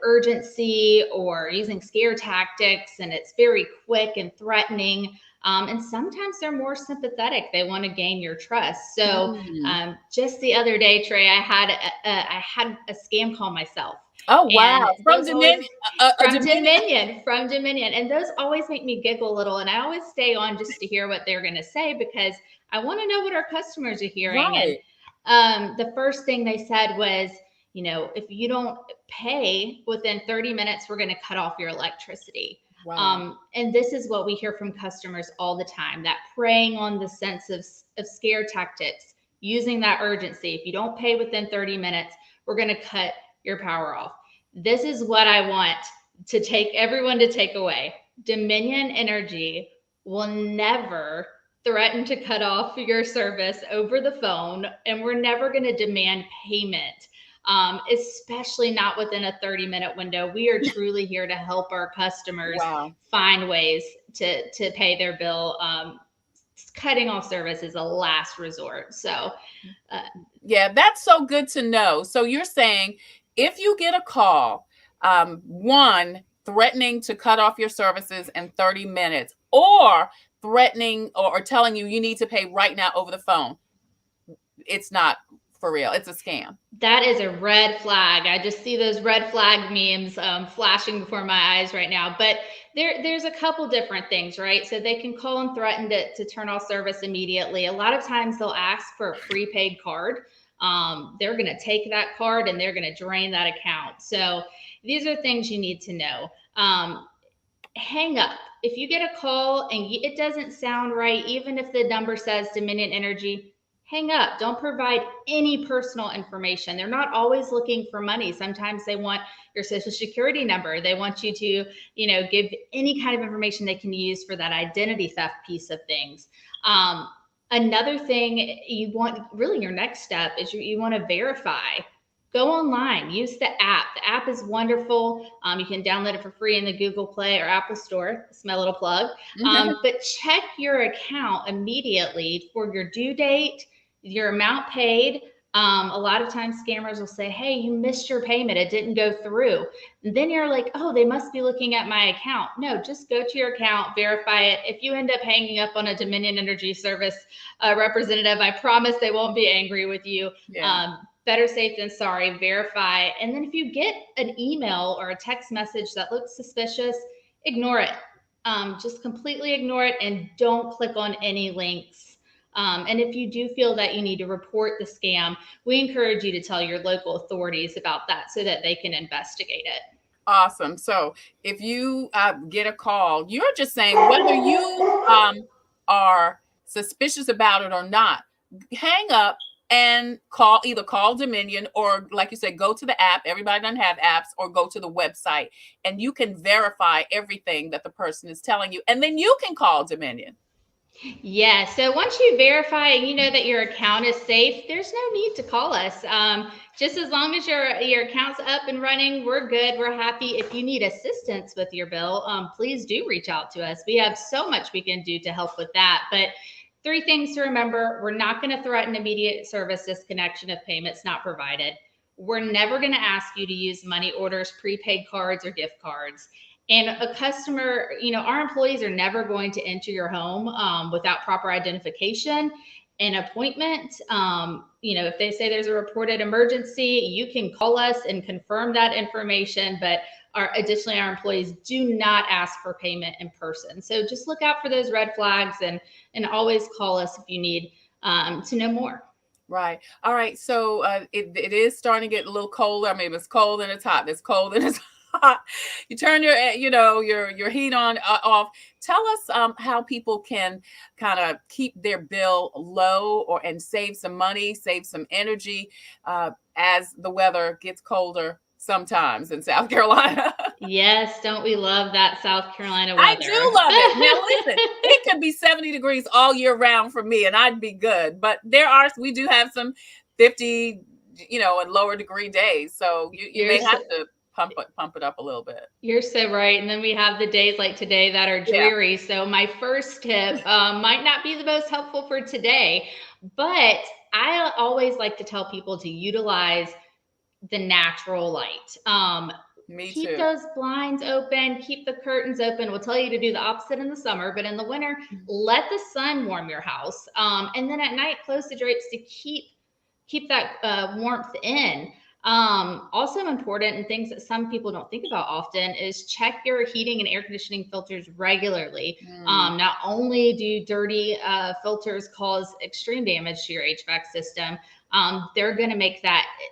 urgency or using scare tactics, and it's very quick and threatening. And sometimes they're more sympathetic. They want to gain your trust. So just the other day, Tre, I had a scam call myself. Oh, wow. And From those always, Dominion. from Dominion. And those always make me giggle a little. And I always stay on just to hear what they're going to say, because I want to know what our customers are hearing. Right. And the first thing they said was, if you don't pay within 30 minutes, we're going to cut off your electricity. Wow. And this is what we hear from customers all the time, that preying on the sense of scare tactics, using that urgency. If you don't pay within 30 minutes, we're going to cut your power off. This is what I want to take everyone to take away. Dominion Energy will never threaten to cut off your service over the phone, and we're never going to demand payment. Especially not within a 30-minute window. We are truly here to help our customers find ways to pay their bill. Cutting off service is a last resort. So, yeah, that's so good to know. So you're saying if you get a call, one, threatening to cut off your services in 30 minutes, or threatening or telling you need to pay right now over the phone, it's not for real. It's a scam. That is a red flag. I just see those red flag memes flashing before my eyes right now. But there's a couple different things, right? So they can call and threaten to turn off service immediately. A lot of times they'll ask for a prepaid card. They're going to take that card and they're going to drain that account. So these are things you need to know. Hang up. If you get a call and it doesn't sound right, even if the number says Dominion Energy, hang up. Don't provide any personal information. They're not always looking for money. Sometimes they want your social security number. They want you to, give any kind of information they can use for that identity theft piece of things. Another thing you want, really your next step is you want to verify. Go online, use the app. The app is wonderful. You can download it for free in the Google Play or Apple Store. It's my little plug. But check your account immediately for your due date, your amount paid. A lot of times scammers will say, hey, you missed your payment. It didn't go through. And then you're like, oh, they must be looking at my account. No, just go to your account, verify it. If you end up hanging up on a Dominion Energy Service representative, I promise they won't be angry with you. Yeah. Better safe than sorry, verify. And then if you get an email or a text message that looks suspicious, ignore it. Just completely ignore it and don't click on any links. And if you do feel that you need to report the scam, we encourage you to tell your local authorities about that so that they can investigate it. Awesome. So if you get a call, you're just saying whether you are suspicious about it or not, hang up and either call Dominion or, like you said, go to the app. Everybody doesn't have apps, or go to the website and you can verify everything that the person is telling you. And then you can call Dominion. Yeah. So once you verify and you know that your account is safe, there's no need to call us. Just as long as your account's up and running, we're good. We're happy. If you need assistance with your bill, please do reach out to us. We have so much we can do to help with that. But 3 things to remember: we're not going to threaten immediate service disconnection if payment's not provided. We're never going to ask you to use money orders, prepaid cards, or gift cards. And a customer, our employees are never going to enter your home without proper identification and appointment. If they say there's a reported emergency, you can call us and confirm that information. But additionally, our employees do not ask for payment in person. So just look out for those red flags and always call us if you need to know more. Right. All right. So it is starting to get a little colder. I mean, it's cold and it's hot. It's cold and it's hot. You turn your heat on off. Tell us how people can kind of keep their bill low and save some money, save some energy as the weather gets colder sometimes in South Carolina. Yes, don't we love that South Carolina weather? I do love it. Now listen, it could be 70 degrees all year round for me and I'd be good. But we do have some 50, and lower degree days. So you may have to pump it up a little bit. You're so right. And then we have the days like today that are dreary. Yeah. So my first tip might not be the most helpful for today, but I always like to tell people to utilize the natural light. Keep those blinds open, keep the curtains open. We'll tell you to do the opposite in the summer, but in the winter, let the sun warm your house. And then at night, close the drapes to keep that warmth in. Also important, and things that some people don't think about often, is check your heating and air conditioning filters regularly. Not only do dirty filters cause extreme damage to your HVAC system, they're going to make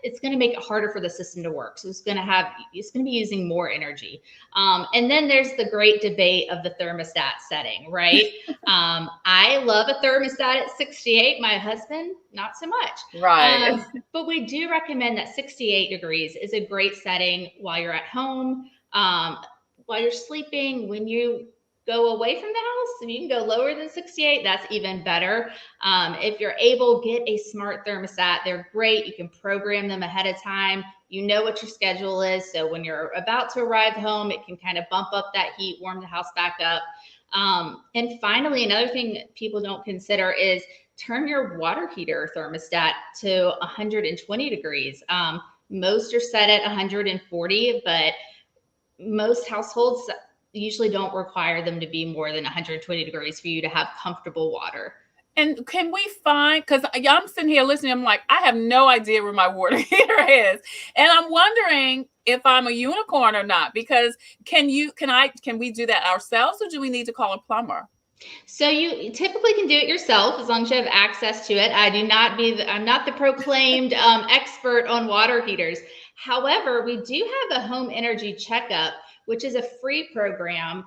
it's going to make it harder for the system to work. So it's going to be using more energy. And then there's the great debate of the thermostat setting, right? I love a thermostat at 68. My husband, not so much. Right. But we do recommend that 68 degrees is a great setting while you're at home, while you're sleeping. When you go away from the house, and you can go lower than 68, that's even better. If you're able, get a smart thermostat. They're great. You can program them ahead of time. You know what your schedule is. So when you're about to arrive home, it can kind of bump up that heat, warm the house back up. And finally, another thing that people don't consider is turn your water heater thermostat to 120 degrees. Most are set at 140, but most households usually don't require them to be more than 120 degrees for you to have comfortable water. And can we find, because I'm sitting here listening, I'm like, I have no idea where my water heater is. And I'm wondering if I'm a unicorn or not, because can we do that ourselves, or do we need to call a plumber? So you typically can do it yourself as long as you have access to it. I'm not the proclaimed expert on water heaters. However, we do have a home energy checkup, which is a free program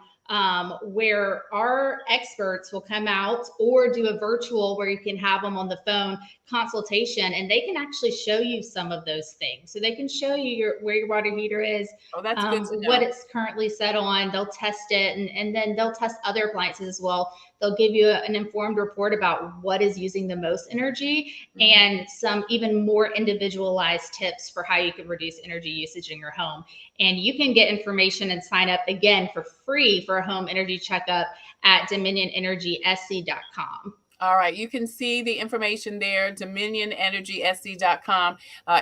where our experts will come out, or do a virtual where you can have them on the phone consultation, and they can actually show you some of those things. So they can show you where your water heater is, that's good to know. what it's currently set on. They'll test it, and then they'll test other appliances as well. They'll give you an informed report about what is using the most energy, and some even more individualized tips for how you can reduce energy usage in your home. And you can get information and sign up again for free for a home energy checkup at DominionEnergySC.com. All right. You can see the information there, DominionEnergySC.com.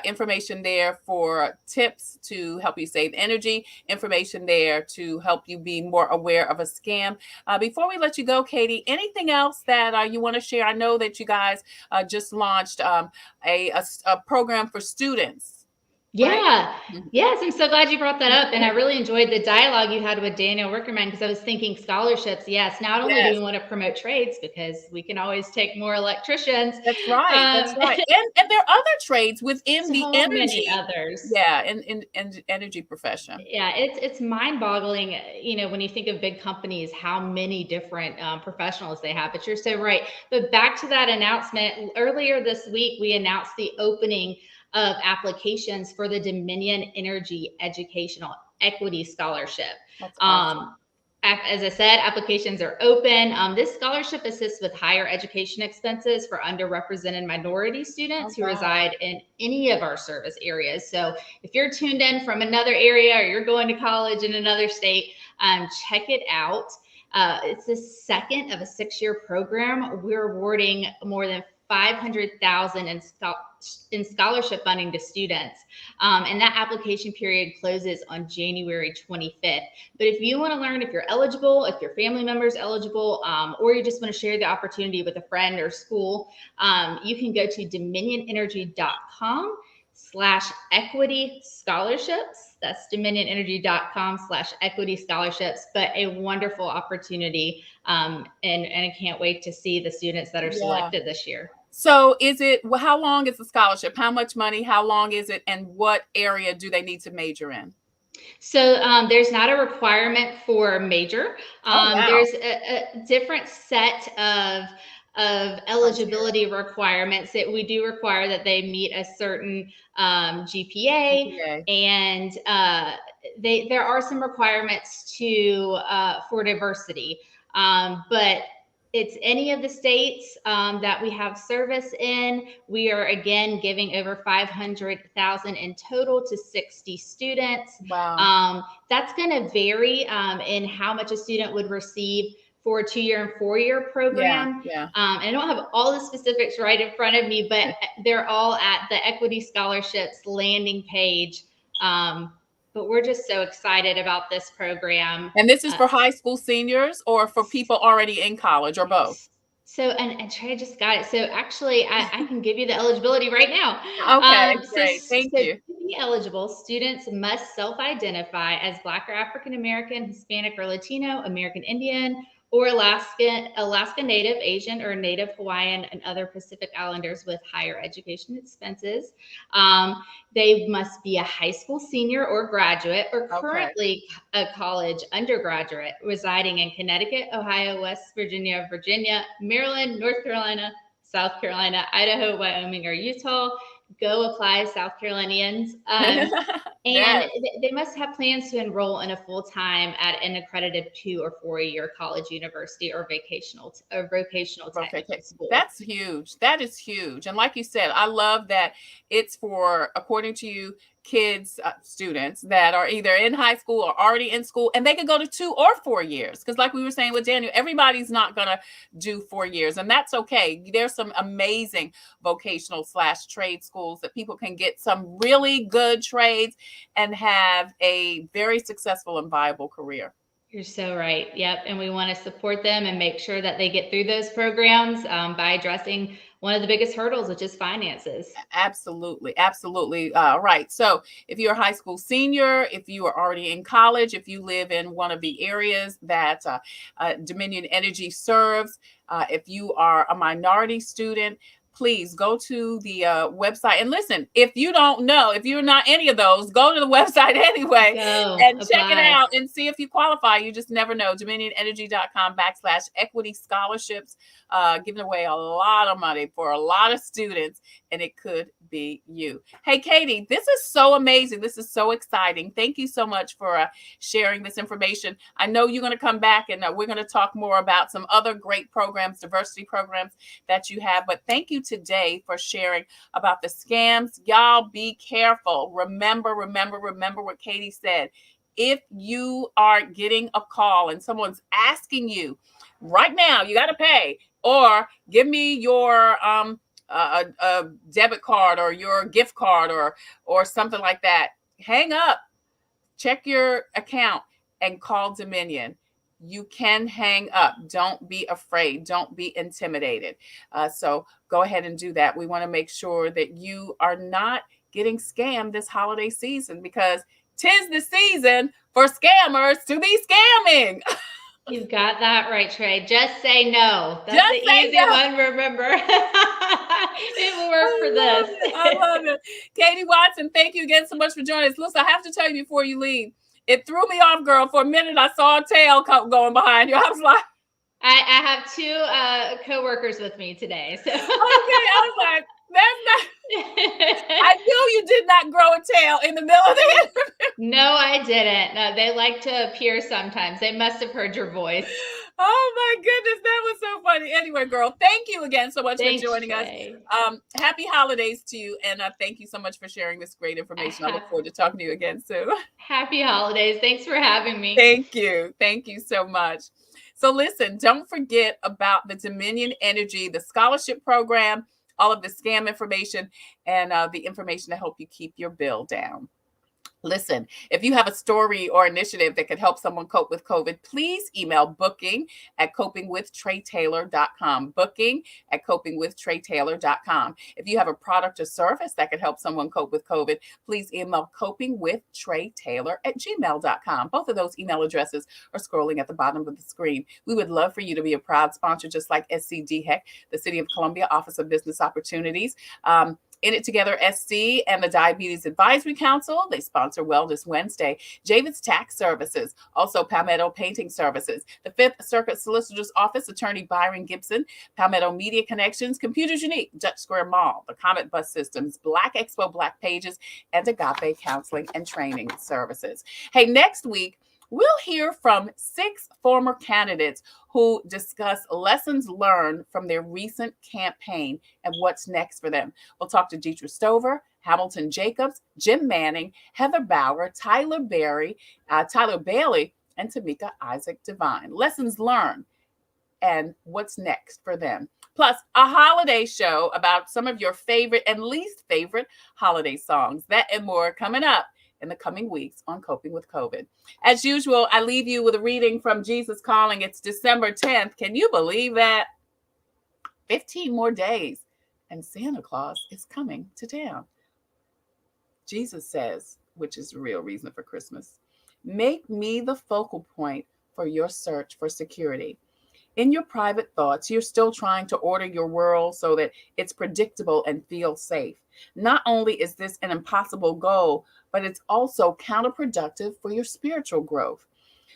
Information there for tips to help you save energy. Information there to help you be more aware of a scam. Before we let you go, Katie, anything else that you want to share? I know that you guys just launched a program for students. Yeah. Right? Yes. I'm so glad you brought that up. And I really enjoyed the dialogue you had with Daniel Rickenman, because I was thinking scholarships. Yes. Not only do we want to promote trades, because we can always take more electricians. That's right. That's right. And there are other trades within the energy. Many others. Yeah. In energy profession. Yeah. It's mind boggling, when you think of big companies, how many different professionals they have. But you're so right. But back to that announcement, earlier this week, we announced the opening of applications for the Dominion Energy Educational Equity Scholarship. That's awesome. As I said, applications are open. This scholarship assists with higher education expenses for underrepresented minority students who reside in any of our service areas. So if you're tuned in from another area, or you're going to college in another state, check it out. It's the second of a 6-year program. We're awarding more than $500,000 in scholarship funding to students. And that application period closes on January 25th. But if you want to learn if you're eligible, if your family member is eligible, or you just want to share the opportunity with a friend or school, you can go to DominionEnergy.com/equity scholarships. That's DominionEnergy.com/equity scholarships. But a wonderful opportunity. And I can't wait to see the students that are selected this year. So how long is the scholarship? How much money? How long is it? And what area do they need to major in? So there's not a requirement for a major. There's a different set of eligibility requirements that we do require that they meet a certain GPA. And there are some requirements for diversity, but it's any of the states that we have service in. We are again giving over $500,000 in total to 60 students. Wow. That's going to vary in how much a student would receive for a 2-year and 4-year program. I don't have all the specifics right in front of me, but they're all at the Equity Scholarships landing page. But we're just so excited about this program. And this is for high school seniors, or for people already in college, or both? So, and Trey just got it. So actually, I can give you the eligibility right now. Okay, great. Thank you. To be eligible, students must self-identify as Black or African American, Hispanic or Latino, American Indian, or Alaska Native, Asian, or Native Hawaiian, and other Pacific Islanders with higher education expenses. They must be a high school senior or graduate, or currently a college undergraduate residing in Connecticut, Ohio, West Virginia, Maryland, North Carolina, South Carolina, Idaho, Wyoming, or Utah. Go apply, South Carolinians. And they must have plans to enroll in a full-time at an accredited 2 or 4-year college, university, or vocational technical school. That's huge. That is huge. And like you said, I love that it's for, according to you, kids, students that are either in high school or already in school, and they could go to 2 or 4 years. Because like we were saying with Daniel, everybody's not going to do 4 years, and that's okay. There's some amazing vocational/trade schools that people can get some really good trades and have a very successful and viable career. You're so right. Yep. And we want to support them and make sure that they get through those programs by addressing one of the biggest hurdles, which is finances. Absolutely. Absolutely. Right. So if you're a high school senior, if you are already in college, if you live in one of the areas that Dominion Energy serves, if you are a minority student, please go to the website and listen. If you don't know, if you're not any of those, go to the website anyway and check it out and see if you qualify. You just never know. DominionEnergy.com/equity scholarships, giving away a lot of money for a lot of students, and it could be you. Hey, Katie, this is so amazing. This is so exciting. Thank you so much for sharing this information. I know you're going to come back and we're going to talk more about some other great programs, diversity programs that you have. But thank you today for sharing about the scams. Y'all be careful. Remember what Katie said. If you are getting a call and someone's asking you right now, you got to pay, or give me your a debit card or your gift card or something like that, hang up, check your account, and call Dominion. You can hang up. Don't be afraid. Don't be intimidated. So go ahead and do that. We want to make sure that you are not getting scammed this holiday season, because 'tis the season for scammers to be scamming. You've got that right, Trey. Just say no. That's the easy one, remember. It will work for this. I love it. Katie Watson, thank you again so much for joining us. Listen, I have to tell you before you leave, it threw me off, girl. For a minute, I saw a tail going behind you. I was like, I have 2 co-workers with me today. So. Okay, I was like, that's not. I knew you did not grow a tail in the middle of the interview. No, I didn't. No, they like to appear sometimes. They must have heard your voice. Oh my goodness, that was so funny. Anyway, girl, thank you again so much for joining us. Happy holidays to you, and thank you so much for sharing this great information. I look forward to talking to you again soon. Happy holidays. Thanks for having me. Thank you. Thank you so much. So listen, don't forget about the Dominion Energy, the scholarship program, all of the scam information, and the information to help you keep your bill down. Listen, if you have a story or initiative that could help someone cope with COVID, please email booking@copingwithtretailor.com. Booking@copingwithtretailor.com. If you have a product or service that could help someone cope with COVID, please email copingwithtretailor@gmail.com. Both of those email addresses are scrolling at the bottom of the screen. We would love for you to be a proud sponsor, just like SCDHEC, the City of Columbia Office of Business Opportunities. In It Together SC and the Diabetes Advisory Council, they sponsor Wellness Wednesday. Javid's Tax Services, also Palmetto Painting Services, the 5th Circuit Solicitor's Office, Attorney Byron Gibson, Palmetto Media Connections, Computers Unique, Dutch Square Mall, the Comet Bus Systems, Black Expo Black Pages, and Agape Counseling and Training Services. Hey, next week, we'll hear from 6 former candidates who discuss lessons learned from their recent campaign and what's next for them. We'll talk to Deidre Stover, Hamilton Jacobs, Jim Manning, Heather Bauer, Tyler Bailey, and Tamika Isaac Devine. Lessons learned and what's next for them. Plus, a holiday show about some of your favorite and least favorite holiday songs. That and more coming up in the coming weeks on Coping with COVID. As usual, I leave you with a reading from Jesus Calling. It's December 10th. Can you believe that? 15 more days, and Santa Claus is coming to town. Jesus says, which is the real reason for Christmas, make me the focal point for your search for security. In your private thoughts, you're still trying to order your world so that it's predictable and feels safe. Not only is this an impossible goal, but it's also counterproductive for your spiritual growth.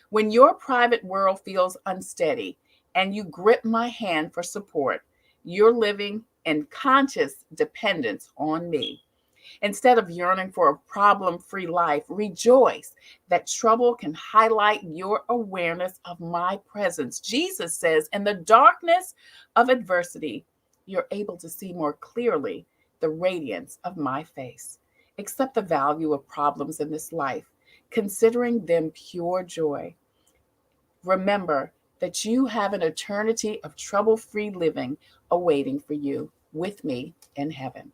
When your private world feels unsteady and you grip my hand for support, you're living in conscious dependence on me. Instead of yearning for a problem-free life, rejoice that trouble can highlight your awareness of my presence. Jesus says, in the darkness of adversity, you're able to see more clearly the radiance of my face. Accept the value of problems in this life, considering them pure joy. Remember that you have an eternity of trouble-free living awaiting for you with me in heaven.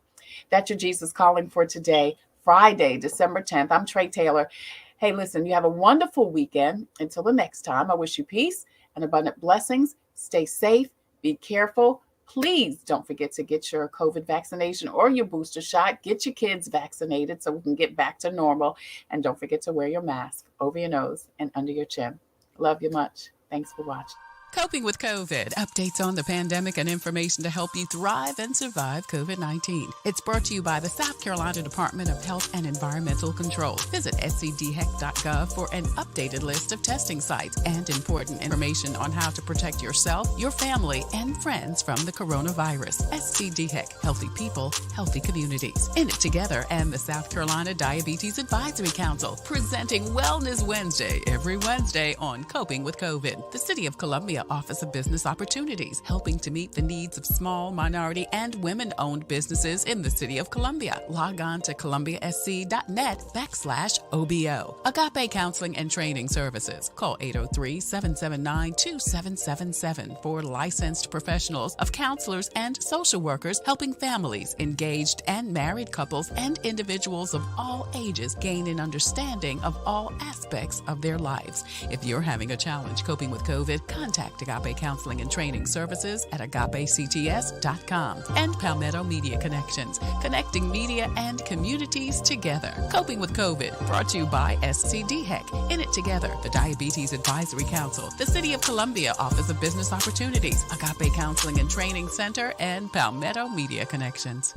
That's your Jesus Calling for today, Friday, December 10th. I'm Tre Tailor. Hey, listen, you have a wonderful weekend. Until the next time, I wish you peace and abundant blessings. Stay safe. Be careful. Please don't forget to get your COVID vaccination or your booster shot. Get your kids vaccinated so we can get back to normal. And don't forget to wear your mask over your nose and under your chin. Love you much. Thanks for watching. Coping with COVID, updates on the pandemic and information to help you thrive and survive COVID-19. It's brought to you by the South Carolina Department of Health and Environmental Control. Visit scdheck.gov for an updated list of testing sites and important information on how to protect yourself, your family, and friends from the coronavirus. SCDHEC, healthy people, healthy communities. In it together and the South Carolina Diabetes Advisory Council, presenting Wellness Wednesday every Wednesday on Coping with COVID. The City of Columbia Office of Business Opportunities, helping to meet the needs of small, minority, and women-owned businesses in the City of Columbia. Log on to columbiasc.net/OBO. Agape Counseling and Training Services. Call 803-779-2777 for licensed professionals of counselors and social workers helping families, engaged and married couples, and individuals of all ages gain an understanding of all aspects of their lives. If you're having a challenge coping with COVID, contact Agape Counseling and Training Services at agapects.com. And Palmetto Media Connections, connecting media and communities together. Coping with COVID, brought to you by SCDHEC. In it together, the Diabetes Advisory Council, the City of Columbia Office of Business Opportunities, Agape Counseling and Training Center, and Palmetto Media Connections.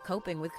Coping with